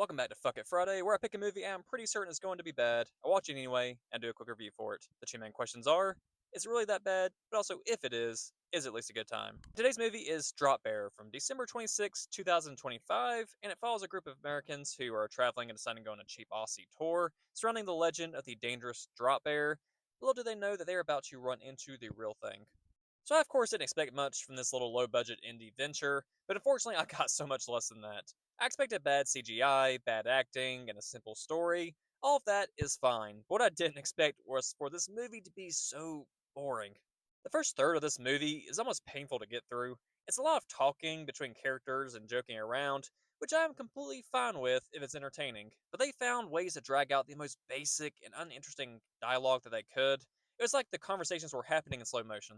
Welcome back to Fuck It Friday, where I pick a movie I'm pretty certain is going to be bad. I watch it anyway and do a quick review for it. The two main questions are: is it really that bad? But also, if it is at least a good time? Today's movie is Drop Bear from December 26, 2025, and it follows a group of Americans who are traveling and deciding to go on a cheap Aussie tour surrounding the legend of the dangerous Drop Bear. Little do they know that they're about to run into the real thing. So I, of course, didn't expect much from this little low budget indie venture, but unfortunately, I got so much less than that. I expected bad CGI, bad acting, and a simple story. All of that is fine. What I didn't expect was for this movie to be so boring. The first third of this movie is almost painful to get through. It's a lot of talking between characters and joking around, which I am completely fine with if it's entertaining. But they found ways to drag out the most basic and uninteresting dialogue that they could. It was like the conversations were happening in slow motion.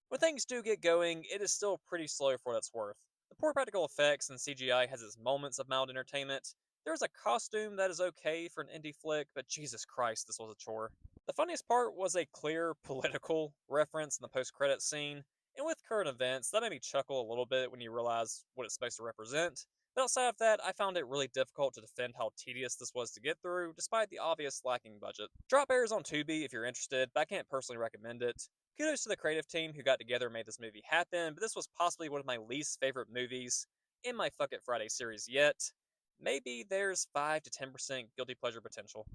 When things do get going, it is still pretty slow for what it's worth. The poor practical effects and CGI has its moments of mild entertainment. There's a costume that is okay for an indie flick, but Jesus Christ, this was a chore. The funniest part was a clear political reference in the post-credits scene, and with current events, that made me chuckle a little bit when you realize what it's supposed to represent. But outside of that, I found it really difficult to defend how tedious this was to get through, despite the obvious lacking budget. Drop Air is on Tubi if you're interested, but I can't personally recommend it. Kudos to the creative team who got together and made this movie happen, but this was possibly one of my least favorite movies in my Fuck It Friday series yet. Maybe there's 5 to 10% guilty pleasure potential.